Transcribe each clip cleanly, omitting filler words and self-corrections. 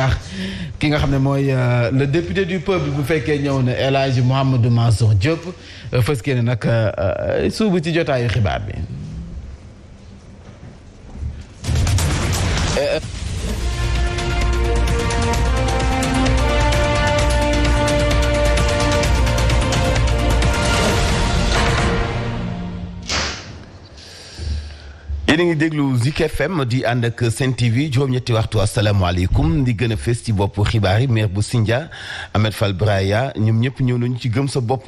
xaar ki nga xam ne mooy le député du peuple bu fekkee ñëw na El Hadji Mouhamadou Mansour Diop fës kee ne nag suubu ci jotaayu xibaar bi. yéen a ngi déglu Zik FM di ànd ak Sen TV juróom-ñetti waxtu asalaamaaleykum di gën a fës ci bopp xibaar yi maire bu Sindia Ahmed Fall Braya ñoom ñëpp ñëw nañu ci gëm sa bopp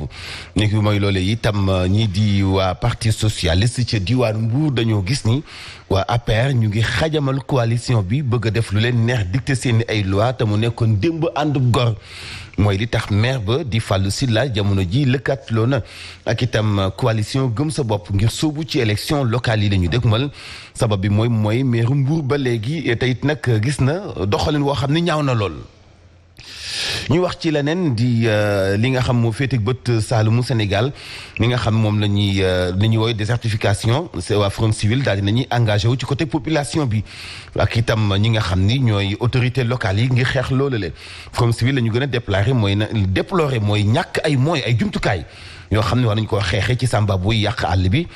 nekk mooy loolee itam ñii di waa parti socialiste ca diwaanu Mbour dañoo gis ni waa APR ñu ngi xajamal coalition bi bëgg a def lu leen neex dicté seeni ay loi te mu nekkoon démb ànd gor mooy li tax maire ba di Fallou Sylla jamono ji lëkkatloo na ak itam coalition gëm sa bopp ngir sóobu ci élection locale yi la ñu dëgmal sabab bi mooy maire Mbour ba léegi te it nag gis na doxalin woo xam ni ñaaw na lool. ñu wax ci leneen di li nga xam moo féete bët Saalumu Sénégal li nga xam moom la ñuy woowee désertification c'est waa Front Civil daal dinañuy engagé wu ci côté population bi ak itam ñi nga xam ni ñooy autorités locales yi ngir xeex loolu le Front Civil la ñu gën a déplorer mooy ñàkk ay moyens ay jumtukaay yoo xam ne war nañu koo xeexee ci Samba buy yàq àll bi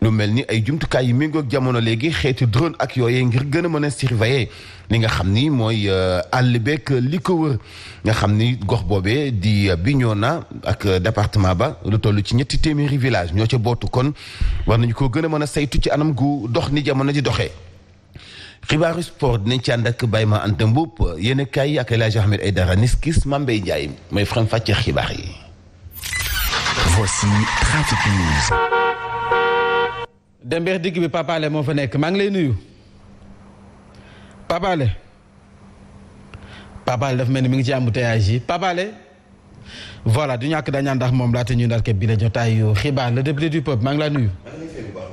lu mel ni ay jumtukaay yi méngoog jamono léegi xeetu drone ak yooyee ngir gën a mën a surveiller li nga xam ni mooy àll beeg li ko wër nga xam ni gox boobee di Bignona ak département ba lu toll ci 300 village ñoo ca bootu kon war nañu ko gën a mën a saytu ci anam gu dox ni jamono di doxee. xibaaru sport dinañ ci ànd ak Baye Ma Anta Mboup yéen kay ak El Hadji Ahmed Aïdara Niskis Mambey Ndiaye mooy faram fàcce xibaar yi. Voici Trafic News. Dembeex digg bi Papa Ale moo fa nekk maa ngi lay nuyu Papa Ale dafa mel ni mi ngi ci embouteillage yi Papa Ale voilà du ñàkk dañaan ndax moom laata ñuy ndar képp bi la jotaayu xibaar le député du peuple maa ngi laa nuyu.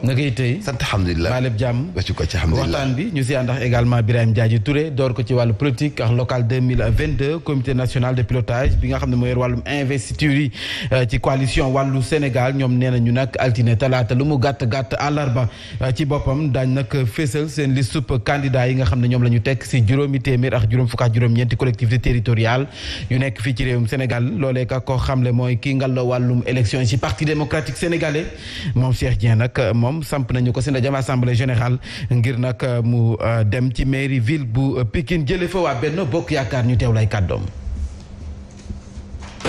na ngay tey sant alhamdulilah maa lépp jàmm ba ci ko ci alhamdulilah waxtaan bi ñu si àndax également Birahim Diadji Touré door ko ci wàllu politique ak local 2022 comité national de pilotage bi nga xam ne moo yor wàllum investiture yi ci coalition wàllu Sénégal ñoom nee nañu nag altine talaata lu mu gàtt àllarba ci boppam daañ nag fésal seen liste candidat yi nga xam ne ñoom la ñu tekk si juróomi téeméer ak juróom fukk ak juróom-ñeenti collectivité territoriale yu nekk fii ci réewum Sénégal loolee ka ko xamle mooy kii ngalloo wàllum élection yi ci parti démocratique sénégalais moom Cheikh Dieng nag moom samp nañu ko si ndajam assemblée générale ngir nag mu dem ci mairie ville bu Pikine jële fa waa Benno Bokk Yaakaar ñu teew lay kàddoom.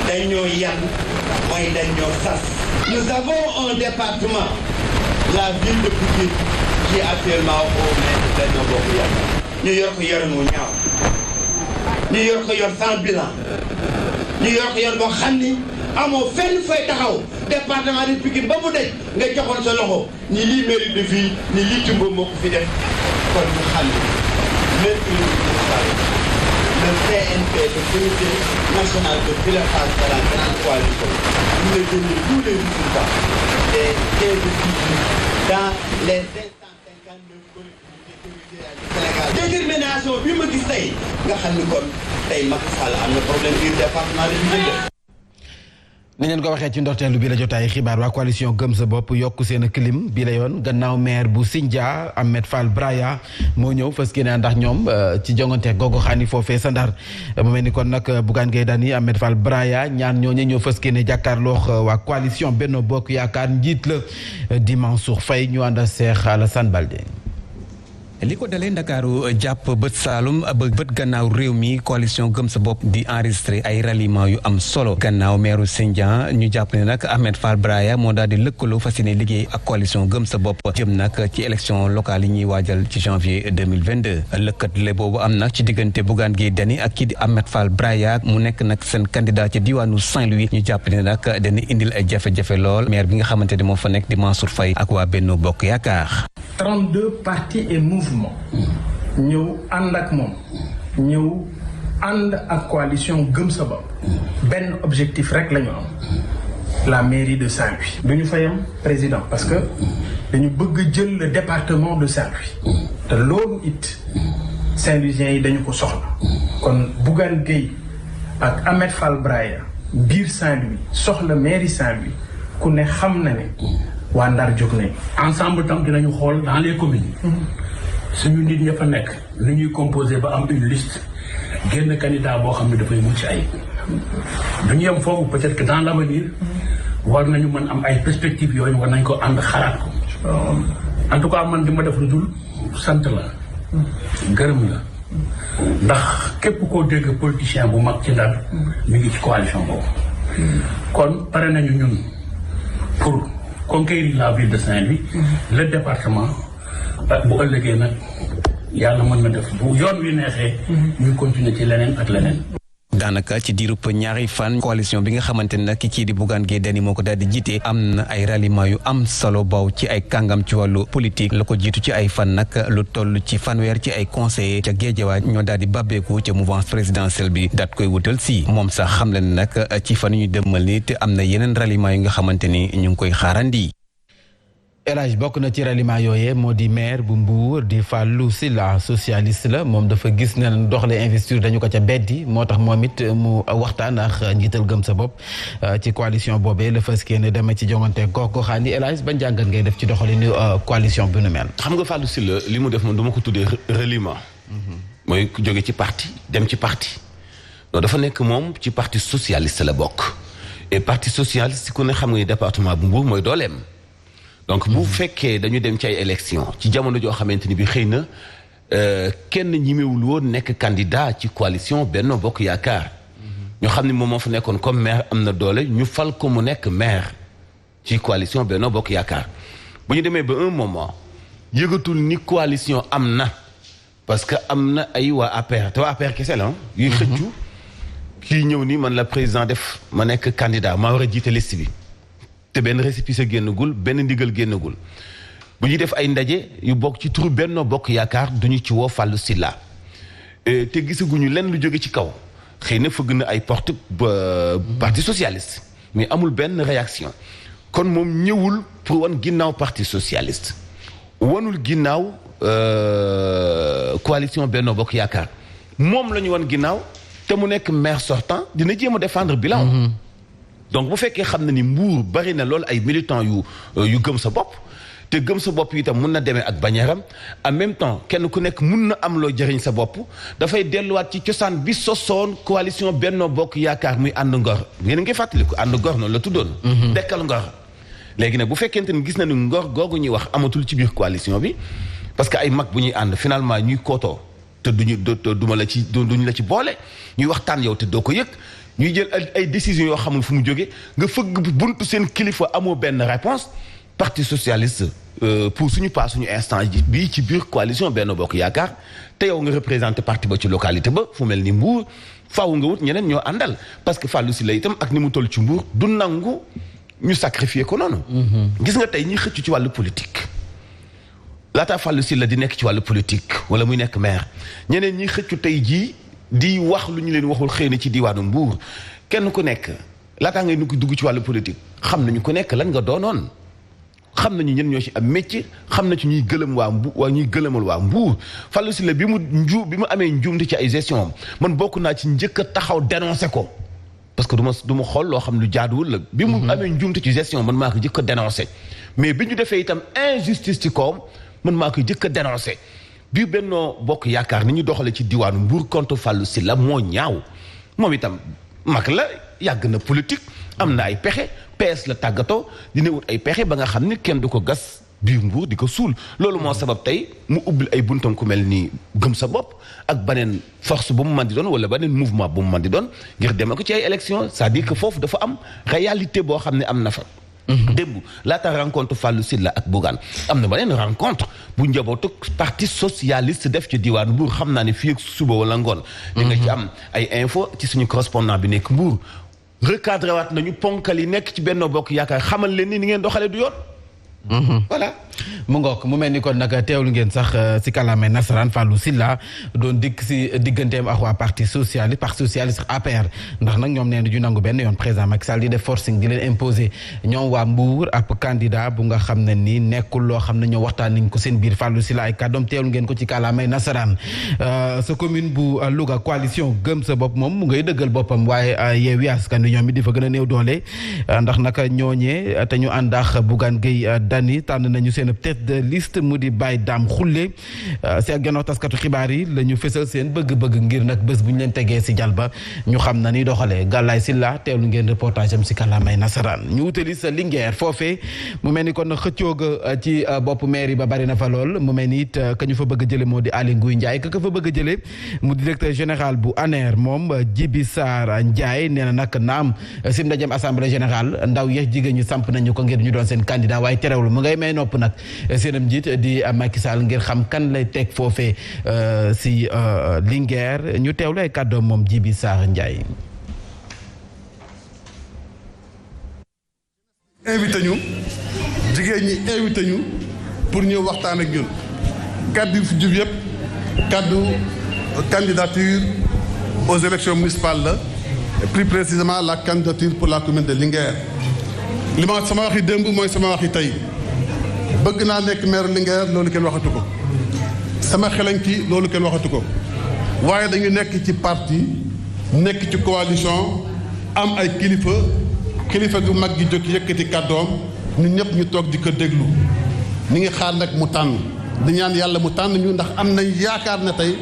dañoo yan mooy dañoo sas. nous avons un département la ville de Pikine qui est actuellement au maire de Benno Bokk Yaakaar. ñu yor ko yorin wu ñaaw ñu yor ko yor sans bilan ñu yor ko yor boo xam ni amoo fenn fay taxaw département de Pikine ba mu daj nga joxoon sa loxo ni lii mérite de fii ni lii Tumba moo ko fi def kon ñu xam ne même le CNP le comité national de pilotage de la grande coalition ñu ngi donné tous les résultats des investitures dans les 559 collectivités territoriales du Sénégal. Détermination bi ma gis tey nga xam ni kon tey Macky Sall am na problème biir département de Pikine. ni ngeen ko waxee ci ndorteelu bi la jotaay xibaar waa coalition gëm sa bopp yokk seen clim bi la yoon gannaaw maire bu Sindia Ahmed Fall Braya moo ñëw fas yéene ndax ñoom ci jongante gogo xaani foofee sa Ndar mu mel ni kon nag Bougane Gueye Dany Ahmed Fall Braya ñaan ñooñu ñëw fas yéene jàkkaarloo waa coalition Benno Bokk Yaakaar njiit la di Mansour Faye ñu ànd Cheikh Alassane Baldé. li ko dalee Ndakaaru jàpp bët Saalum ba bët gannaaw réew mi coalition gëm sa bopp di enregistré ay ralliement yu am solo gannaaw meeru Sindian ñu jàpp ne nag Ahmed Fall Braya moo daal di lëkkaloo fas yéene liggéey ak coalition gëm sa bopp jëm nag ci élection locale yi ñuy waajal ci janvier 2022 lëkkatale boobu am nag ci diggante Bougane Gueye Dany ak kii di Ahmed Fall Braya mu nekk nag seen candidat ci diwaanu Saint-Louis ñu jàpp ne nag dana indil ay jafe-jafe lool maire bi nga xamante ne moo fa nekk di Mansour Faye ak waa Benno Bokk Yaakaar 32 partis et mouvements ñëw ànd ak moom ñëw ànd ak coalition gëm sa bopp benn objectif rek la ñu am la mairie de Saint-Louis du ñu fayam président parce que dañu bëgg jël le département de Saint-Louis te loolu it Saint-Louisiens yi dañu ko soxla kon Bougane Gueye ak Ahmed Fall Braya biir Saint-Louis soxla mairie Saint-Louis ku ne xam na ne waa Ndar jóg nañ ensemble tam dinañu xool dans les communes suñu nit ña fa nekk lu ñuy composé ba am une liste génn candidat boo xam ne dafay mucc ayib du ñu yem foofu peut-être que dans l'avenir war nañu mën am ay perspectives yooyu war nañ ko ànd xalaat ko en tout cas man di ma def lu dul sant la gërëm la ndax képp koo dégg politicien bu mag ci Ndar mi ngi ci coalition boobu kon pare nañu ñun pour conquérir la ville de Saint-Louis le département bu ëllëgee nag yàlla mën na def bu yoon wi neexee ñu continuer ci leneen ak leneen. daanaka ci diirub ñaari fan coalition bi nga xamante ne nag kii di Bougane Gueye Dany moo ko daal di jiite am na ay ralliement yu am solo baw ci ay kàngam ci wàllu politique la ko jiitu ci ay fan nag lu toll ci fanweer ci ay conseillers ca Guédiawaye ñoo daal di bàbbeeku ca mouvance présidentielle bi daat koy wutal si moom sax xam le ne nag ci fan ñu demal ni te am na yeneen ralliement yi nga xamante ni ñu ngi koy xaarandi. El Hadj bokk na ci ralliement yooyee moo di maire bu Mbour di Fallou Sylla socialiste la moom dafa gis ne doxalee investiture dañu ko ca beddi moo tax moom it mu waxtaan ak njiital gëm sa bopp ci coalition boobee la fas yéene demee ci joŋante gox-goxaan yi El Hadj ban jàngat ngay def ci doxalinu coalition bi nu mel. xam nga Fallou Sylla li mu def man dama ko tuddee ralliement. mooy jóge ci parti dem ci parti. non dafa nekk moom ci parti socialiste la bokk. et parti socialiste ku ne xam nga ni département bu Mbour mooy dooleem. donc bu fekkee dañu dem ci ay élection ci jamono joo xamante ni bi xëy na kenn ñimewul woon nekk candidat ci coalition Benno Bokk Yaakaar ñu xam ni moom moo fa nekkoon comme maire am na doole ñu fal ko mu nekk maire ci coalition Benno Bokk Yaakaar bu ñu demee ba un moment yëgatul ni coalition am na parce que am na ay waa APR te waa APR kese la yuy xëccu kii ñëw ni man la président def ma nekk candidat maa war a jiite liste bi te benn récépissé génnagul benn ndigal génnagul bu ñuy def ay ndaje yu bokk ci turu Benno Bokk Yaakaar duñu ci woo Fallou Sylla te gisaguñu lenn lu jóge ci kaw xëy na fëgg na ay porte parti socialiste mais amul benn réaction kon moom ñëwul pour wan ginnaaw parti socialiste wanul ginnaaw coalition Benno Bokk Yaakaar moom la ñu wan ginnaaw te mu nekk maire sortant dina jéem a défendre bilan donc bu fekkee xam na ni Mbour bari na loolu ay militants yu gëm sa bopp te gëm sa bopp itam mun na demee ak bañeeram en même temps kenn ku nekk mun na am loo jëriñ sa bopp dafay delluwaat ci cosaan bi sosoon coalition Benno Bokk Yaakaar muy ànd ngor yéen a ngi fàttaliku ànd ngor noonu la tuddoon. dekkal ngor léegi nag bu fekkente ni gis na ni ngor googu ñuy wax amatul ci biir coalition bi parce que ay mag bu ñuy ànd finalement ñuy kootoo te duñu la ci boole ñuy waxtaan yow te doo ko yëg. ñuy jël ay décisions yoo xamul fu mu jóge nga fëgg buntu seen kilifa amoo benn réponse parti socialiste pour suñu pas suñu instant bii ci biir coalition Benno Bokk Yaakaar te yow nga représenté parti ba ci localité ba fu mel ni Mbour faaw nga wut ñeneen ñoo àndal parce que Fallou Sylla itam ak ni mu toll ci Mbour du nangu ñu sacrifier ko noonu. gis nga tey ñi xëccu ci wàllu politique laataa Fallou Sylla di nekk ci wàllu politique wala muy nekk maire ñeneen ñi xëccu tey jii. di wax lu ñu leen waxul xëy na ci diwaanu Mbour kenn ku nekk laataa ngay dugg ci wàllu politique xam nañu ku nekk lan nga doonoon xam nañu ñen ñoo ci am métier xam na ci ñuy gëlëm ñuy gëlëmal waa Mbour Fallou Sylla bi mu amee njuumte ci ay gestion man bokk naa ci njëkk a taxaw dénoncé ko parce que du ma xool loo xam lu jaaduwul la bi mu amee njuumte ci gestion man maa ko njëkk a dénoncé mais bi ñu defee itam injustice ci kawam man maa ko njëkk a dénoncé bi Benno Bokk Yaakaar ni ñu doxale ci diwaanu Mbour contre Fallou Sylla moo ñaaw moom itam mag la yàgg na politique am na ay pexe PS la tàggatoo dina wut ay pexe ba nga xam ni kenn du ko gas biir Mbour di ko suul loolu moo sabab tey mu ubbil ay buntam ku mel ni gëm sa bopp ak beneen force bu mu mën di doon wala beneen mouvement bu mu mën di doon ngir deme ko ci ay élection c'est-à-dire que foofu dafa am réalité boo xam ne am na fa démb laata rencontre Fallou Sylla ak Bougane am na beneen rencontre bu njabootu parti socialiste def ci diwaan Mbour xam naa ne fii ak suba wala ngoon di nga ci am ay info ci suñu correspondant bi nekk Mbour recadré waat nañu ponkal yi nekk ci Benno Bokk Yaakaar xamal leen ni ngeen doxale du yoon voilà mu ngook mu mel ni kon nag teewlu ngeen sax si kàllaamay nasaraan Fallou Sylla doon dikk si digganteem ak waa parti socialiste APR ndax nag ñoom nee na ju nangu benn yoon président Macky Sall di def forcing di leen imposer ñoom waa Mbour ab candidat bu nga xam ne ni nekkul loo xam ne ñoo waxtaan nañ ko seen biir Fallou Sylla ay kàddoom teewlu ngeen ko ci kàllaamay nasaraan sa commune bu Louga coalition gëm sa bopp moom mu ngay dëggal boppam waaye Yewwi Askan Wi ñoom it di fa gën a néew doole ndax nag ñooñee te ñu ànd ak Bougane Gueye Dany tànn nañu seen tête de liste mu di Baye Dame Khoule si ak gannaaw taskatu xibaar yi la ñu fësal seen bëgg-bëgg ngir nag bés bu ñu leen tegee si jal ba ñu xam na ni doxalee Galaye Sylla teewlu ngeen reportage am si kàllaamay nasaraan ñu wutali sa Linguère foofee mu mel ni kon xëccooga ci bopp mairie ba bari na fa lool mu mel ni it ka ñu fa bëgg a jële moo di Aly Ngouille Ndiaye ka fa bëgg a jële mu directeur général bu ANER moom Djibi Sarr Ndiaye nee na nag naam sim ndajem assemblée générale ndaw yeex jigéen ñi samp nañu ko ngir ñu doon seen candidat waaye terewul mu ngay may nopp nag seenam njiit di Macky Sall ngir xam kan lay teg foofee si Linguère ñu teewlu ay kàddoom moom Djibi Sarr Ndiaye. invité ñu jigéen ñi invité ñu pour ñëw waxtaan ak ñun kaddu yu fi jub yëpp kaddu candidature aux élections municipales la plus précisément la candidature pour la commune de Linguère li ma sama waxi démb mooy sama waxi tey bëgg naa nekk maire Linguère loolu kenn waxatu ko sama xelanki loolu kenn waxatu ko waaye dañu nekk ci parti nekk ci coalition am ay kilifa gu mag gi jóg yëkkati kàddoom ñun ñëpp ñu toog di ko déglu ñu ngi xaar nag mu tànn di ñaan yàlla mu tànn ñu ndax am nañ yaakaar ne tey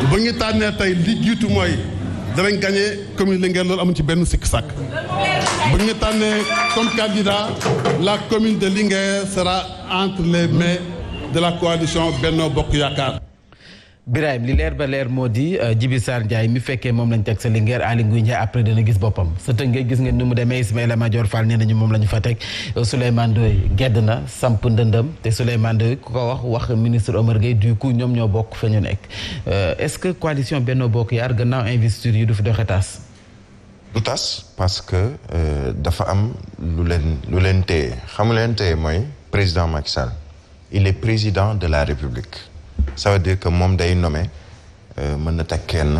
bu ñu tànnee tey li jiitu mooy danañ gagné commune Linguère loolu amuñ ci benn sikk sàkk bu ñu tànnee comme candidat la commune de Linguère sera entre les mains de la coalition Benno Bokk Yaakaar. Birahim li leer ba leer moo di Djibi Sarr Ndiaye mi fekkee moom lañ teg sa Linguère Aly Ngouille Ndiaye après dana gis boppam sa tënkee gis ngeen ni mu demee Ismaïla Madior Fall nee nañu moom la ñu fa teg Souleymane Ndoye gedd na samp ndëndëm te Souleymane Ndoye ku ko wax ministre Omar Gueye du coup ñoom ñoo bokk fa ñu nekk est-ce que coalition Benno Bokk Yaakaar gannaaw investiture yi du fi doxe tas. du tas parce que dafa am lu leen téye xamu leen téye mooy président Macky Sall il est président de la République. ça veut dire que moom day nommé mën na teg kenn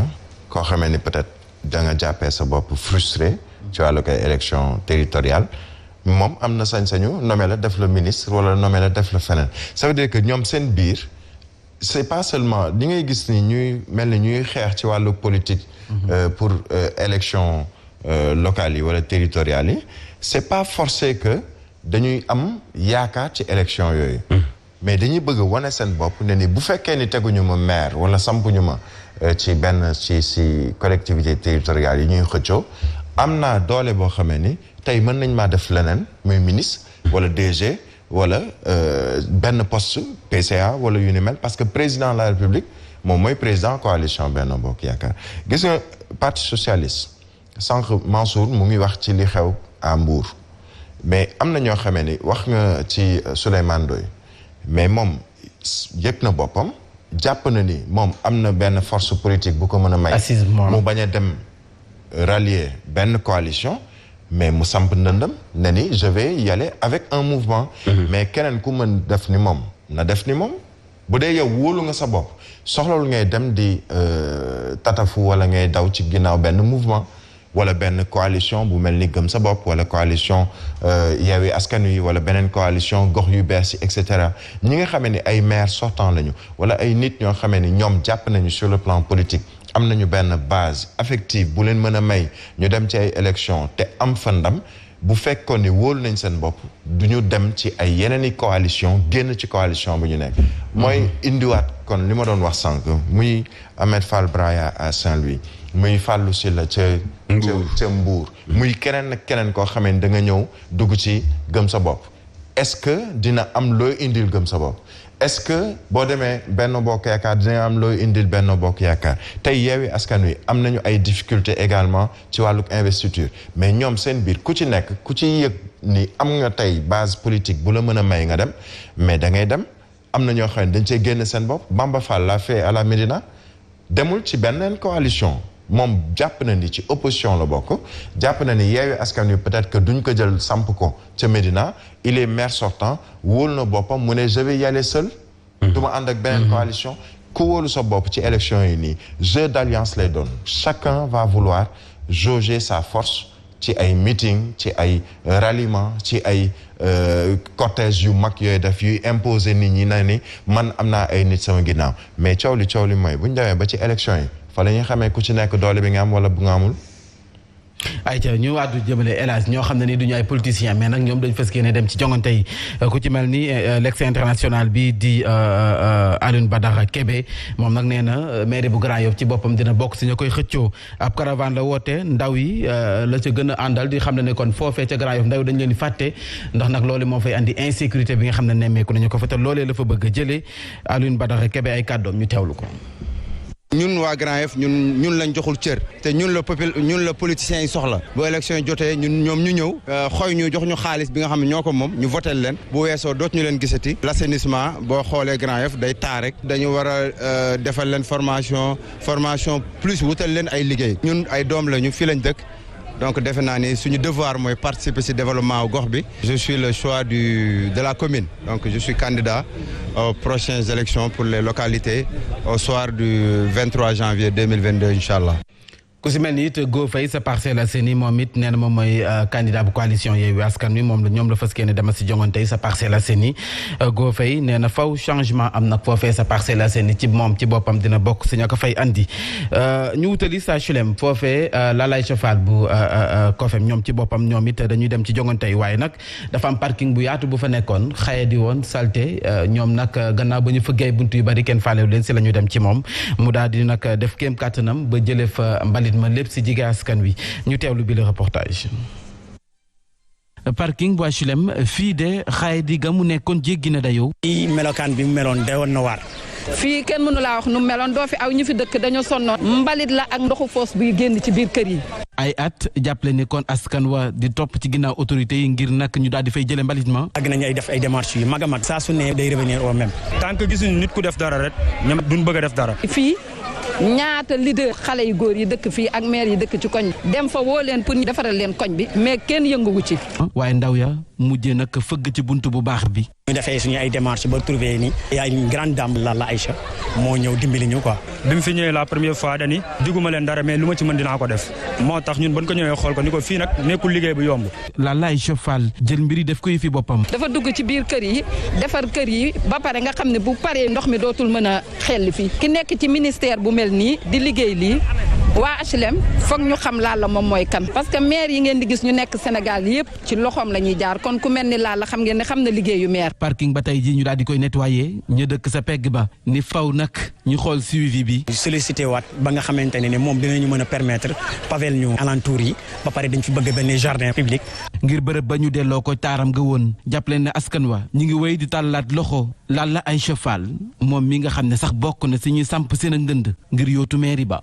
koo xamee ni peut-être da nga jàppee sa bopp frustré ci wàllu koy élection territoriale moom am na sañ-sañu nommé la def la ministre wala nommé la def la feneen ça veut dire que ñoom seen biir c'est pas seulement li ngay gis ni ñuy mel ni ñuy xeex ci wàllu politique pour élection locales yi wala territoriales yi c'est pas forcé que dañuy am yaakaar ci élection yooyu mais dañuy bëgg wane seen bopp ne ni bu fekkee ni teguñu ma maire wala sampuñu ma ci benn ci collectivité territoriale yi ñuy xëccoo am naa doole boo xamee ni tey mën nañ maa def leneen muy ministre wala DG wala benn poste PCA wala yu ni mel parce que président de la République moom mooy président coalition Benno Bokk Yaakaar gis nga parti socialiste sànq Mansour mu ngi wax ci li xew à Mbour mais am na ñoo xamee ni wax nga ci Souleymane Ndoye mais moom yëg na boppam jàpp na ni moom am na benn force politique bu ko mën a may mu bañ a dem rallier benn coalition mais mu samp ndëndam ne ni je vais y aller avec un mouvement mais keneen ku mën def ni moom na def ni moom bu dee yow wóolu nga sa bopp soxlawul ngay dem di tatafu wala ngay daw ci ginnaaw benn mouvement wala benn coalition bu mel ni Gëm sa bopp wala coalition Yewwi Askan Wi wala beneen coalition gox yu bees yi et cetera ñi nga xamee ni ay maires sortants lañu wala ay nit ñoo xamee ni ñoom jàpp nañu sur le plan politique am nañu benn base affective bu leen mën a may ñu dem ci ay élections te am fa ndam bu fekkoon ni wóolu nañ seen bopp du ñu dem ci ay yeneen i coalition génn ci coalition bu ñu nekk mooy indiwaat kon li ma doon wax sànq muy Ahmed Fall Braya à Saint-Louis muy Fallou Sylla ca Mbour muy keneen ak keneen koo xamee da nga ñëw dugg ci gëm sa bopp est-ce que dina am looy indil gëm sa bopp est-ce que boo demee Benno Bokk Yaakaar dina am looy indil Benno Bokk Yaakaar tey Yewwi Askan Wi am nañu ay difficultés également ci wàlluk investiture mais ñoom seen biir ku ci nekk ku ci yëg ni am nga tey base politique bu la mën a may nga dem mais da ngay dem am na ñoo xam ne dañ cee génn seen bopp Bamba Fall l'a fait à la Médina demul ci beneen coalition moom jàpp na ni ci opposition la bokk jàpp na ni Yewwi Askan Wi peut-être que duñ ko jël samp ko ca Médina il est maire sortant wóolu na boppam mu ne je vais y aller seul du ma ànd ak beneen coalition ku wóolu sa bopp ci élection yi nii jeu d'alliance lay doon chacun va vouloir jauger sa force ci ay meeting ci ay ralliement ci ay cortège yu mag yooyu def yuy imposer nit ñi na ni man am naa ay nit sama ginnaaw mais coow li mooy bu ñu demee ba ci élection yi fa la ñuy xamee ku ci nekk doole bi nga am wala bu nga amul. ayca ñu wàddu jëmale élage ñoo xam ne ni duñu ay politiciens mais nag ñoom dañ fës yéene dem ci jongante yi ku ci mel ni l'ex international bi di Alioune Badara Kébé moom nag nee na mairie bu Grand Yoff ci boppam dina bokk si ñu koy xëccoo ab caravane la woote ndaw yi la ca gën a àndal di xam ne kon foofee ca Grand Yoff ndaw yi dañ leen di fàtte ndax nag loolu moo fay andi insécurité bi nga xam ne nemmeeku nañu ko fa te loolee la fa bëgg a jëlee Alioune Badara Kébé ay kàddoom ñu teewlu ko. ñun waa Grand Yoff ñun lañ joxul cër te ñun la politiciens yi soxla bu élection yi jotee ñoom ñu ñëw xooy ñu jox ñu xaalis bi nga xam ne ñoo ko moom ñu votel leen bu weesoo doot ñu leen gisati l'assainissement boo xoolee Grand Yoff day taa rek dañu war a defal leen formation plus wutal leen ay liggéey ñun ay doom lañu fii lañ dëkk donc defe naa ni suñu devoir mooy participer ci développement gox bi. Je suis le choix de la commune donc je suis candidat aux prochaines élections pour les localités au soir du 23 janvier 2022 incha allah. ku si mel ni it Go Faye sa Parcelles Assainies moom it nee na moom mooy candidat bu coalition Yewwi Askan Wi ñoom la fas yéene dema si jongante yi sa Parcelles Assainies Go Faye nee na faw changement am nag foofee sa Parcelles Assainies ci moom ci boppam dina bokk si ña ko fay andi ñu wutali sa HLM foofee Lalaye Chofal bu COFEM ñoom ci boppam ñoom it dañuy dem ci jongante yi waaye nag dafa am parking bu yaatu bu fa nekkoon xaye di woon salté ñoom nag gannaaw ba ñu fëggee buntu yu bari kenn faalewu leen si la ñu dem ci moom mu daal di nag def kéem kàttanam ba jëlee fa mbalit ma lépp si jige askan wi ñu teewlu bi le reportage. Parking bu HLM fii de xaye di ga mu nekkoon jéggi na dayoo. fii melokaan bi mu meloon dayoon na waar. fii kenn mënu laa wax nu meloon doo fi aw ñu fi dëkk dañoo sonnoon. mbalit la ak ndoxu foos buy génn ci biir kër yi. ay at jàppale ni kon askan wa di topp ci ginnaaw autorités yi ngir nag ñu daal di fay jëlee mbalit ma. àgg nañu ay def ay démarches yu mag a mag saa su ne day revenir au même. tant que gisuñu nit ku def dara rek ñoom duñ bëgg a def dara. fii ñaata leader xale yu góor yi dëkk fii ak maire yi dëkk ci koñ dem fa woo leen pour ñu defaral leen koñ bi mais kenn yënguwu ci. waaye ndaw ya mujjee nag fëgg ci buntu bu baax bi. ñu defee suñu ay démarches ba trouvé ni y a une grande dame Lalla Aïcha moo ñëw dimbali ñu quoi. bi mu fi ñëwee la première fois dani diguma leen dara mais lu ma ci mën dinaa ko def moo tax ñun bañ ko ñëwee xool ko ni ko fii nag nekkul liggéey bu yomb. Lalla Aïcha Fall jël mbiri def ko yi fi boppam. dafa dugg ci biir kër yi defar kër yi ba pare nga xam ne bu paree ndox mi dootul mën a xelli fii ki nekk ci ministère bu mel nii di liggéey lii waa HLM foog ñu xam Lalla moom mooy kan parce que maire yi ngeen di gis ñu nekk Sénégal yëpp ci loxoom la ñuy jaar kon ku mel ni Lalla xam ngeen ne xam na liggéeyu maire. parking ba tey jii ñu daal di koy nettoyer ñu dëkk sa pegg ba ni faw nag ñu xool suivi bi. sollicité waat ba nga xamante ne moom dinañu mën a permettre pavel ñu alentour yi ba pare dañ fi bëgg benn jardin public. ngir bërëb ba ñu delloo ko taaram nga woon jàppale ne askan wa ñu ngi wéy di tàllaat loxo Lalla Aïcha Fall moom mi nga xam ne sax bokk na si ñuy samp seen ak ndënd ngir yootu mairie ba.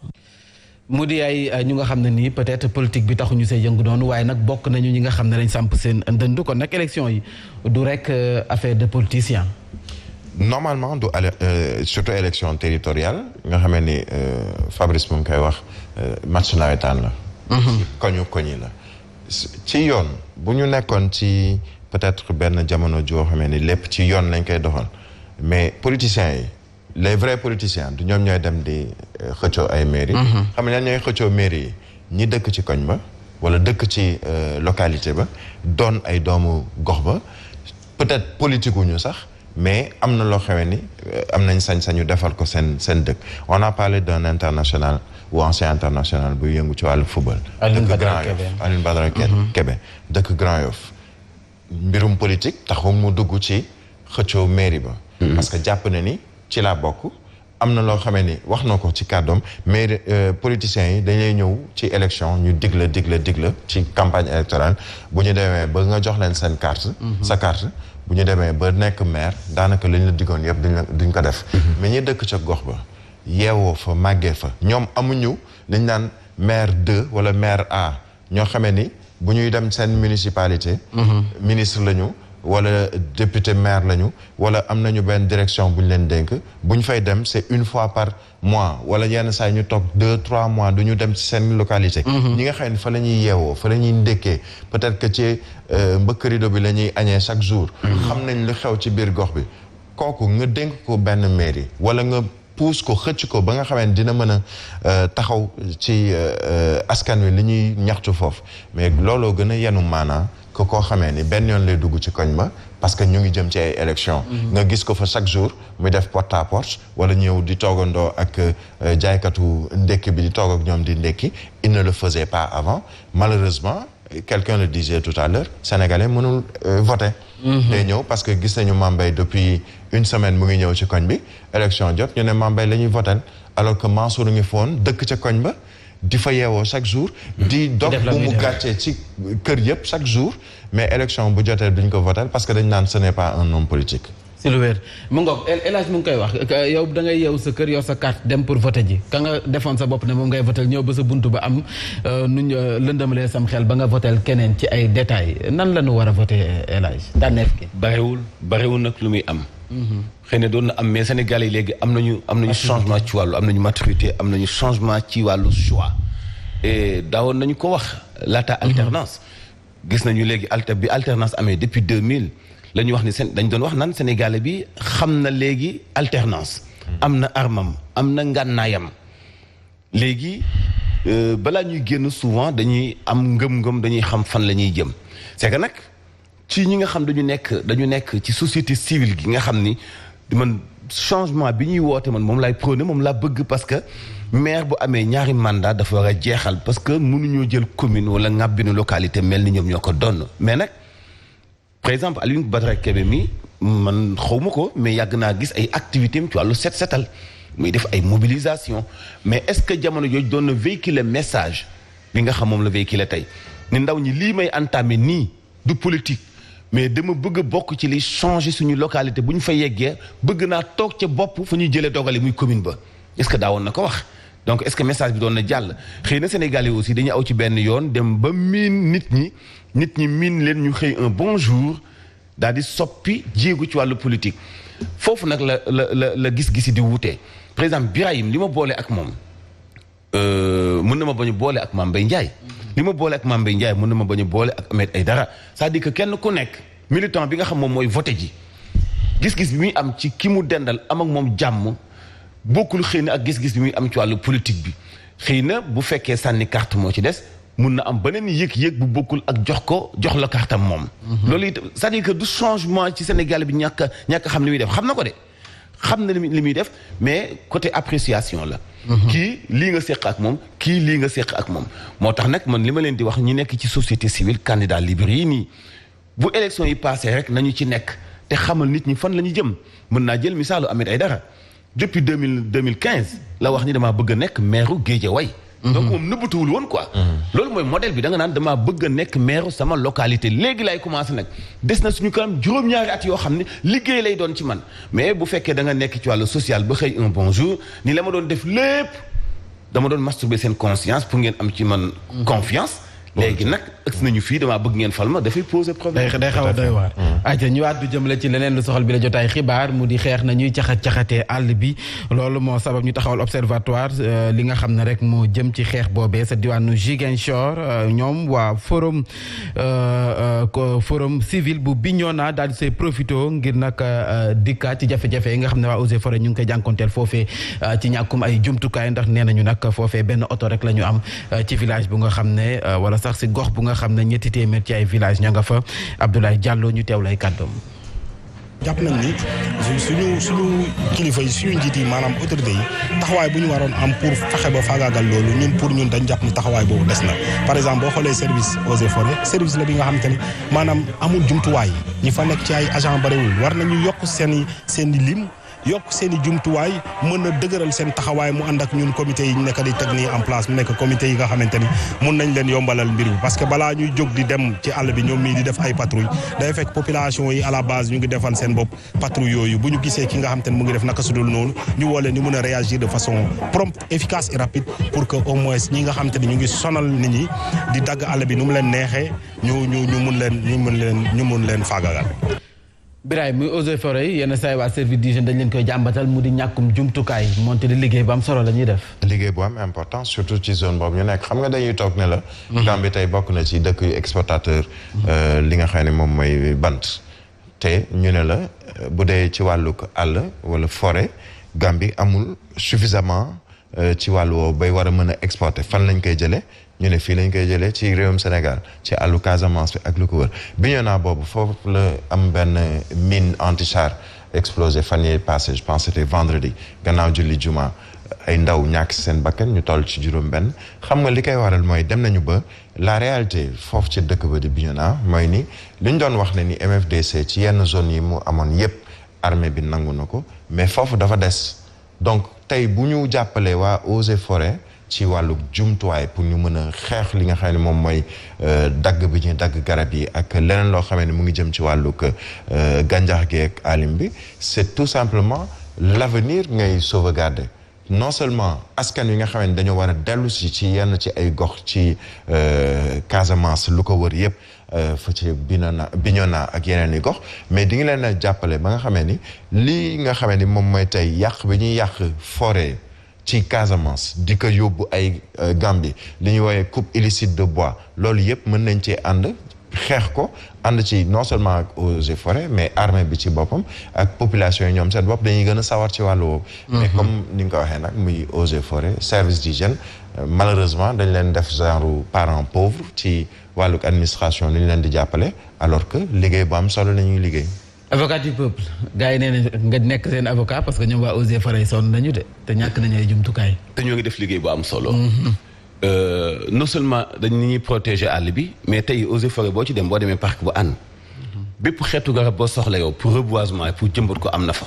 mu di ay ñu nga xam ne nii peut-être politique bi taxuñu see yëngu noonu waaye nag bokk nañu ñi nga xam ne dañ samp seen ndënd kon nag élection yi du rek affaire de politicien. normalement du surtout élection territoriale nga xamee ni Fabrice mu ngi koy wax match nawetaan la. koñi la. ci yoon bu ñu nekkoon ci peut-être benn jamono joo xamee ni lépp ci yoon lañ koy doxal mais politiciens yi. les vrais politiciens du ñoom ñooy dem di xëccoo ay mairie xam ne ñooy xëccoo mairie yi ñi dëkk ci koñ ba wala dëkk ci localité ba doon ay doomu gox ba peut-être politique wuñu sax mais am na loo xamee ni am nañ sañ-sañu defal ko seen dëkk on a parlé d'un international ou ancien international bu yëngu ci wàllu football dëkk Grand Yoff Alioune Badara Kébé dëkk Grand Yoff mbirum politique taxu mu dugg ci xëccoo mairie ba parce que jàpp na ni ci laa bokk am na loo xamee ni wax na ko ci kàddoom mais politiciens yi dañuy ñëw ci élection ñu digla ci campagne électorale bu ñu demee ba nga jox leen seen carte sa carte bu ñu demee ba nekk maire daanaka lañ la diggoon yëpp duñ ko def mais ñi dëkk ca gox ba yeewoo fa màggee fa ñoom amuñu liñ naan maire 2 wala maire A ñoo xamee ni bu ñuy dem seen municipalité ministre lañu wala député maire lañu wala am nañu benn direction bu ñu leen dénk bu ñu fay dem c'est une fois par mois wala yenn saa ñu toog 2-3 mois du ñu dem ci seen localité. ñi nga xam ne fa la ñuy yeewoo fa la ñuy ndékkee peut-être que ci mbëkk rido bi la ñuy añee chaque jour. xam nañ lu xew ci biir gox bi kooku nga dénk ko benn mairie wala nga puus ko xëcc ko ba nga xamee ne dina mën a taxaw ci askan wi li ñuy ñaxtu foofu mais looloo gën a yenu maanaa que koo xamee ni benn yoon lay dugg ci koñ ba parce que ñu ngi jëm ci ay élections. nga gis ko fa chaque jour muy def porte à porte wala ñëw di toogandoo ak jaaykatu ndekki bi di toog ak ñoom di ndekki il ne le faisait pas avant malheureusement quelqu'un le disait tout à l'heure sénégalais mënul voter. day ñëw parce que gis nañu Mame Mbaye depuis une semaine mu ngi ñëw ci koñ bi élection jot ñu ne Mame Mbaye la ñuy voter alors que Mansour ngi foon dëkk ca koñ ba di fa yeewoo chaque jour di dog bu mu gàccee ci kër yëpp chaque jour mais élection bu jotee duñ ko voter parce que dañ naan ce n'est pas un homme politique. si lu wér mu ngoog El Hadj mu ngi koy wax yow da ngay yeewu sa kër yow sa carte dem pour voter ji ka nga defoon sa bopp ne moom ngay voter ñëw ba sa buntu ba am nuñ lëndamalee sam xel ba nga voter keneen ci ay détails nan la ñu war a voter El Hadj tànneef gi. barewul nag lu muy am. xëy na doon na am mais Sénégal yi léegi am nañu changement ci wàllu am nañu maturité am nañu changement ci wàllu choix et daawoon nañu ko wax laata alternance gis nañu léegi bi alternance amee depuis 2000 la ñuy wax ni dañ doon wax naan Sénégalais bi xam na léegi alternance am na armam am na ngànnaayam léegi balaa ñuy génn souvent dañuy am ngëm-ngëm dañuy xam fan la ñuy jëm c'est que nag ci ñi nga xam dañu nekk ci société civile gi nga xam ni man changement bi ñuy woote man moom laay prôné moom laa bëgg parce que maire bu amee ñaari mandat dafa war a jeexal parce que mënuñoo jël commune wala ŋàbbinu localité mel ni ñoom ñoo ko donn mais nag par exemple Alioune Badara Kébé mi man xawma ko mais yàgg naa gis ay activités ci wàllu setal muy def ay mobilisation mais est-ce que jamono jooju doon na véhiculer message bi nga xam moom la véhiculer tey ni ndaw ñi lii may entamé nii du politique mais dama bëgg a bokk ci li changer suñu localité bu ñu fa yeggee bëgg naa toog ca bopp fa ñuy jëlee dogale muy commune ba est-ce que daawoon na ko wax donc est-ce que message bi doon na jàll xëy na Sénégal yi aussi dañuy aw ci benn yoon dem ba miin nit ñi miin leen ñu xëy un bon jour daal di soppi jéegu ci wàllu politique foofu nag la gis-gisi di wutee par exemple Birahim li ma boole ak moom mën na ma bañ a boole ak Mame Mbaye Ndiaye li ma boole ak Mame Mbaye Ndiaye mën na ma bañ a boole ak Ahmed Aïdara c'est-à-dire que kenn ku nekk militant bi nga xam moom mooy voté ji gis-gis bi muy am ci ki mu dendal am ak moom jàmm bokkul xëy na ak gis-gis bi muy am ci wàllu politique bi xëy na bu fekkee sànni carte moo ci des mun na am beneen yëg-yëg bu bokkul ak jox la kartam moom. loolu it c'est-à-dire que du changement ci Sénégal bi ñàkk xam li muy def xam na ko de xam na li muy def mais côté appréciation la. kii lii nga séq ak moom kii lii nga séq ak moom moo tax nag man li ma leen di wax ñi nekk ci société civile candidat libre yi nii bu élection yi passé rek nañu ci nekk te xamal nit ñi fan la ñu jëm mën naa jël misaalu Ahmed Aïdara depuis 2015 la wax ni damaa bëgg a nekk maire Guédiawaye donc moom nëbbatuwul woon quoi. loolu mooy modèle bi da nga naan damaa bëgg a nekk maire sama localité léegi lay commencé nag des na suñu kanam juróom-ñaari at yoo xam ne liggéey lay doon ci man mais bu fekkee da nga nekk ci wàllu social ba xëy un bon jour ni la ma doon def lépp dama doon masturber seen conscience pour ngeen am ci man confiance. léegi nag ëgg nañu fii damaa bëgg ngeen fal ma dafay poser problème. day xaw a doy waar. ayca ñu waat du jëmale ci leneen lu soxal bi la jotaay xibaar mu di xeex na ñuy caxatee àll bi loolu moo sabab ñu taxawal observatoire li nga xam ne rek moo jëm ci xeex boobee sa diwaanu Ziguinchor ñoom waa forum civil bu Bignona daal di say profito ngir nag dikkaat ci jafe-jafe yi nga xam ne waa Eaux et Forêts ñu ngi koy jànkonteel foofee ci ñàkkum ay jumtukaay ndax nee nañu nag foofee benn oto rek la ñu am ci village bu nga xam ne wala sax si gox bu nga xam ne 3 téeméer ci ay village ña nga fa Abdoulaye Diallo ñu teew lay kàddoom. jàpp nañ ni suñu kilifa yi suñu njiit yi maanaam autorité yi taxawaay bu ñu waroon am pour fexe ba faagaagal loolu ñun dañ jàpp ni taxawaay boobu des na par exemple boo xoolee service Eaux et Forêts service la bi nga xamante ni maanaam amul jumtuwaay ñi fa nekk ci ay agent bariwul war nañu yokk seen i lim yokk seen i jumtuwaay mën a dëgëral seen taxawaay mu ànd ak ñun comité yi ñu nekk di teg nii en place mu nekk comité yi nga xamante ni mun nañ leen yombalal mbir bi parce que balaa ñuy jóg di dem ci àll bi ñoom mii di def ay patrouille day fekk population yi à la base ñu ngi defal seen bopp patrouille yooyu bu ñu gisee ki nga xamante ni mu ngi def naka sudul noonu ñu woo leen ñu mun a réagir de façon prompte efficace et rapide pour que au moins ñi nga xamante ni ñu ngi sonal nit ñi di dagg àll bi nu mu leen neexee ñu mun leen faagagal. Birahim muy Eaux et Forêts yenn saa yi waa service d'hygiène dañ leen koy jàmbatal mu di ñàkkum jumtukaay moonte di liggéey bu am solo la ñuy def. liggéey bu am importance surtout ci zone boobu ñu nekk xam nga dañuy toog ne la. Gambie tey bokk na ci dëkk yu exportateur. li nga xam ne moom mooy bant. te ñu ne la bu dee ci wàllu àll wala forêt Gambie amul suffisamment ci wàllu woowu bay war a mën a exporter fan lañ koy jëlee ñu ne fii lañ koy jëlee ci réewum Sénégal ci àllu Casamance bi ak lu ko wër Bignona boobu foofu la am benn mine anti-char explosé fan yii passé je pense c'était vendredi gannaaw julli juma ay ndaw ñàkk si seen bakkan ñu toll ci juróom-benn xam nga li koy waral mooy dem nañu ba la réalité foofu ci dëkk ba di Bignona mooy ni li ñu doon wax ne ni MFDC ci yenn zone yi mu amoon yépp armée bi nangu na ko mais foofu dafa des donc tey bu ñu jàppalee waa Eaux et Forêts ci wàllu jumtuwaay pour ñu mën a xeex li nga xam ne moom mooy dagg bi ñuy dagg garab yi ak leneen loo xamee ne mu ngi jëm ci wàllu gàncax gi ak alim bi c'est tout simplement l'avenir ngay sauvegarder non seulement askan wi nga xam ne dañoo war a dellu si ci yenn ci ay gox ci Casamance lu ko wër yëpp fa ci Bignona ak yeneen i gox mais di nga leen a jàppale ba nga xamee ni lii nga xamee ni moom mooy tey yàq bi ñuy yàq forêt ci Casamance di ko yóbbu ay Gambie li ñuy woowee coupe illicite de bois loolu yëpp mën nañ ci ànd xeex ko ànd ci non seulement ak Eaux et Forêts mais armée bi ci boppam ak population yi ñoom seen bopp dañuy gën a sawar ci wàllu woowu mais comme ni nga ko waxee nag muy Eaux et Forêts service d'hygiène malheureusement dañ leen def genre parents pauvres ci wàllu administration li ñu leen di jàppale alors que liggéey bu am solo la ñuy liggéey avocat du peuple gars yi nee nañ nga nekk seen avocat parce que ñoom waa Eaux et Forêts sonn nañu de te ñàkk nañu ay jumtukaay te ñoo ngi def liggéey bu am solo non seulement dañ ni ñuy protéger àll bi mais tey Eaux et Forêts boo ci dem boo demee parc bu Hann bépp xeetu garab boo soxla yow pour reboisement et pour jëmbat ko am na fa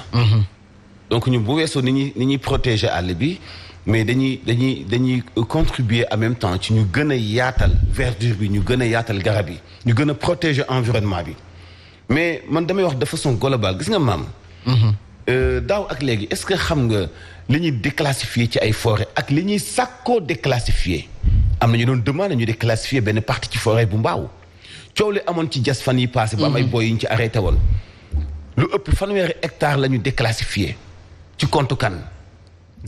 donc ñu bu weesoo ni ñuy protéger àll bi mais dañuy contribuer en même temps ci ñu gën a yaatal verdure bi ñu gën a yaatal garab yi ñu gën a protéger environnement bi mais man damay wax de façon globale gis nga maam daaw ak léegi est-ce que xam nga li ñuy déclassifier ci ay forêt ak li ñuy sàkkoo déclassifier am na ñu doon demande ñu déclassifier benn partie ci forêt bu mbaaw coow li amoon ci jas fan yi passé ba am ay boy yu ñu ci arrêté woon lu ëpp fanweeri hectare la ñu déclassifier ci compte kan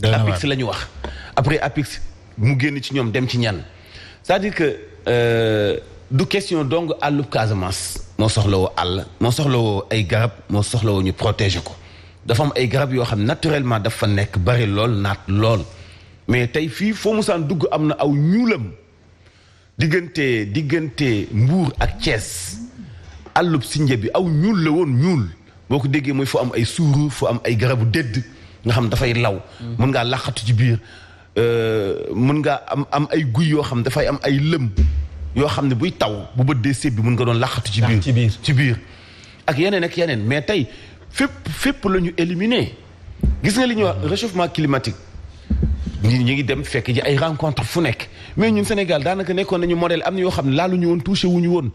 APIX la ñu wax après APIX mu génn ci ñoom dem ci ñan c'est-à-dire que du question donc àllub Casamance moo soxlawoo àll moo soxlawoo ay garab moo soxlawoo ñu protéger ko dafa am ay garab yoo xam naturellement dafa nekk bari lool naat lool mais tey fii foo musaan dugg am na aw ñuulam diggante Mbuur ak Thiès àllub Sindia bi aw ñuul la woon ñuul boo ko déggee mooy fu am ay suuru fu am ay garabu dédd nga xam dafay law mën ngaa laqatu ci biir mën ngaa am ay guy yoo xam dafay am ay lëm yoo xam ne buy taw bu bët dee séb bi mën nga doon laqatu ci biir ak yeneen mais tey fépp la ñu éliminer gis nga li ñuy wax réchauffement climatique ñu ngi dem fekk ji ay rencontre fu nekk mais ñun Sénégal daanaka nekkoon nañu modèle am na yoo xam ne laaluñu woon touché wuñu woon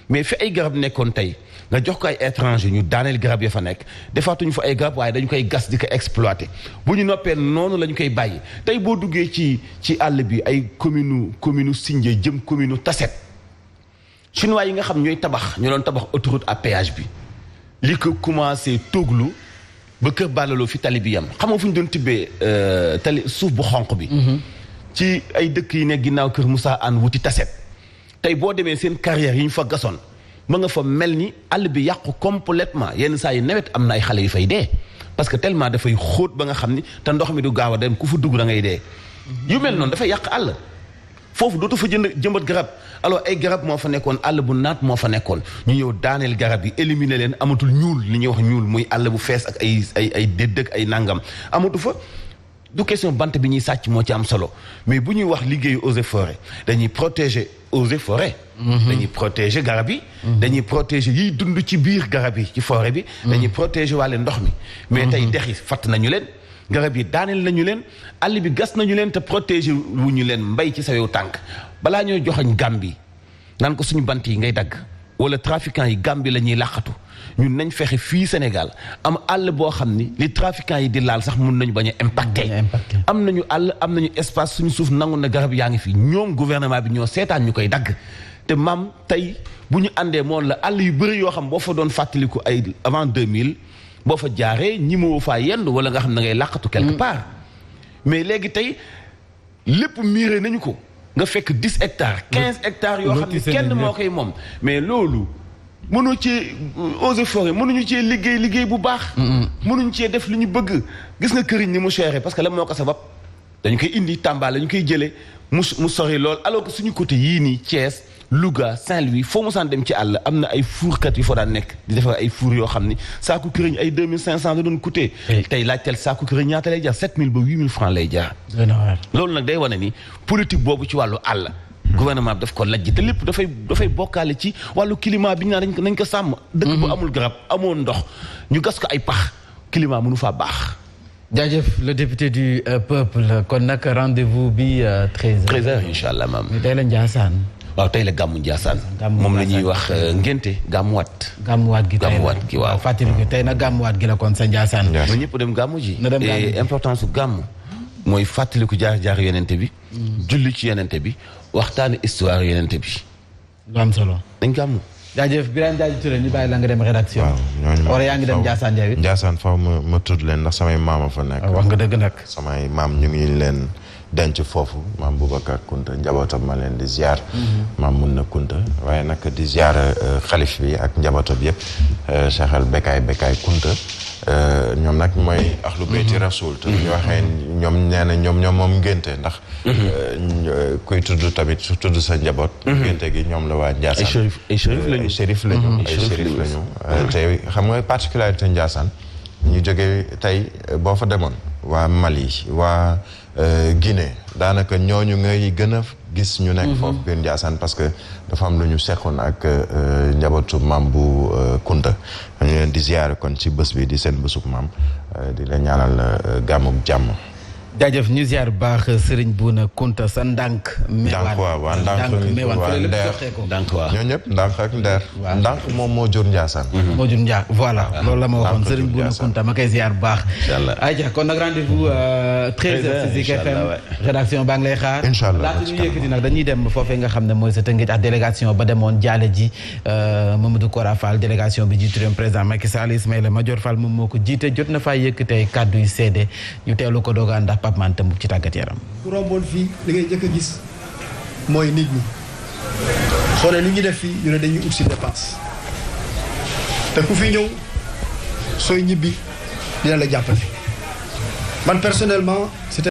mais fi ay garab nekkoon tey nga jox ko ay étranger ñu daaneel garab ya fa nekk defaatuñu fa ay garab waaye dañu koy gas di ko exploiter bu ñu noppee noonu la ñu koy bàyyi tey boo duggee ci àll bi ay commune Sindia jëm commune Tassette chinois yi nga xam ñooy tabax ñu doon tabax autoroute à péage bi li ko commencé tooglu ba kër Balalo fi tali bi yam xam nga fu ñu doon tibbee tali suuf bu xonq bi ci ay dëkk yi ne ginnaaw kër Moussa Anne wuti Tassette tey boo demee seen carrière yi ñu fa gasoon ma nga fa mel ni àll bi yàqu complètement yenn saa yi nawet am na ay xale yu fay dee parce que tellement dafay xóot ba nga xam ni te ndox mi du gaaw a dem ku fa dugg da ngay dee yu mel noonu dafay yàq àll foofu dootu fa jëmbat garab alors ay garab moo fa nekkoon àll bu naat moo fa nekkoon ñu ñëw daaneel garab yi éliminer leen amatul ñuul li ñuy wax ñuul muy àll bu fees ak ay dédd ak ay nangam amatu fa du question bant bi ñuy sàcc moo ci am solo mais bu ñuy wax liggéeyu Eaux et Forêts dañuy protéger Eaux et Forêts dañuy protéger garab yi dañuy protéger yiy dund ci biir garab yi ci forêt bi dañuy protéger wàlle ndox mi mais tey dex yi fatt nañu leen garab yi daaneel nañu leen àll bi gas nañu leen te protéger wu ñu leen mbay ci sa yow tànk balaa ñoo joxoñ Gàmbi naan ko suñu bant yi ngay dagg wala trafiquants yi Gàmbi la ñuy làqatu ñun nañ fexe fii Sénégal am àll boo xam ni li trafiquants yi di laal sax mun nañu bañ a impacté am nañu àll am nañu espace suñu suuf nangu na garab yaa ngi fi ñoom gouvernement bi ñoo seetaan ñu koy dagg te maam tey bu ñu àndee moom la àll yu bëri yoo xam boo fa doon fàttaliku ay avant 2000 boo fa jaaree ñi moo faa yendu wala nga xam ne ngay làqatu quelque part mais léegi tey lépp miiré nañu ko nga fekk 10 hectares 15 hectares yoo xam ne kenn moo koy moom mais loolu mënoo cee Eaux et Forêts mënuñu cee liggéey bu baax mënuñu cee def li ñu bëgg gis nga këriñ ni mu chéré parce que la moo ko sabab dañu koy indi Tamba la ñu koy jëlee mu sori lool alors que suñu côté yii nii Thiès Louga Saint-Louis foo mu saan dem ci àll am na ay fuurkat yu fa daan nekk di defar ay fuur yoo xam ni saaku këriñ ay 2500 la doon coûter. tey laajteel saaku këriñ ñaata lay jar 7000 ba 8000 francs lay jar. loolu nag day wane ni politique boobu ci wàllu àll. gouvernement bi daf ko lajj te lépp dafay bokkaale ci wàllu climat bi ñu naan nañ ko sàmm. dëkk bu amul garab amoon ndox ñu gas ko ay pax climat mënu faa baax. jaajëf le député du peuple kon nag rendez-vous bi 13h. 13h incha allah maam. tey la Ndiassane. waaw tey la gàmmu Ndiassane. moom la ñuy wax ngénte gàmmuwaat. gàmmuwaat gi tey gàmmuwaat gi waaw. fàttali ko tey nag gàmmuwaat gi la kon sa Ndiassane. na ñëpp dem gàmmu ji. na dem gàmmu ji et importance su gàmmu. mooy fàttaliku jaar yonente bi. julli ci yonente bi waxtaani histoire yonente bi. lu am solo. dañ gàmmu. jaajëf Birame Diadji Touré ñu bàyyi la nga dem rédaction. waaw ñooñu wala yaa ngi dem Ndiassane Ndiaye. Ndiassane faw ma tudd leen ndax samay maama fa nekk. wax nga dëgg nag. samay maam ñu ngi leen denc foofu maam Boubacar Kunta njabootam ma leen di ziar. maam mun na Kunta waaye nag di ziar xalif bi ak njabootam yëpp Cheikh al Bekkaay Kunta ñoom nag mooy axlu beyti rasul te ñu waxee ñoom nee na ñoom moom ngénte ndax kuy tudd tamit su tudd sa njaboot ngénte gi ñoom la waa Ndiassane ay shérif lañu te xam nga particularité Ndiassane ñu jógee tey boo fa demoon waa Mali waa Guinée daanaka ñooñu ngay gën a gis ñu nekk foofu biir Ndiassane parce que dafa am lu ñu seqoon ak njabootu maam bu Kunta ñu leen di ziyaare kon ci bés bi di seen bésub maam di leen ñaanal gàmmuk jàmm. jaajëf ñu ziar bu baax Serigne Bouna Kunta sa ndànk. ndànk waaw waa ndànk waa Ndeer ndànk waaw ñoo ñëpp ndànk ak Ndeer. ndànk moom moo jur Ndiassane. moo jur Ndiassane voilà loolu la ma waxoon Serigne Bouna Kunta ma koy ziar bu baax. incha allah ayca kon nag rendez-vous 13h ci Zik FM rédaction baa ngi lay xaar. incha allah laata ñu yëkkati nag dañuy dem foofee nga xam ne mooy sa Tëngéej ak délégation ba demoon jaale ji Mamadou Kora Fall délégation bi jiitu réew président Macky Sall Ismaïla Madior Fall moom moo ko jiite jot na faa yëkkatee kàddu yu seede ñu teelu ko doog a ndax Pape Man tëmb ci tàggat yaram. ku romboon fii li ngay njëkk a gis mooy nit ñi soo ne lu ñu def fii ñu ne dañuy ut si dépense te ku fi ñëw sooy ñibbi dina la jàppale man personnellement c'était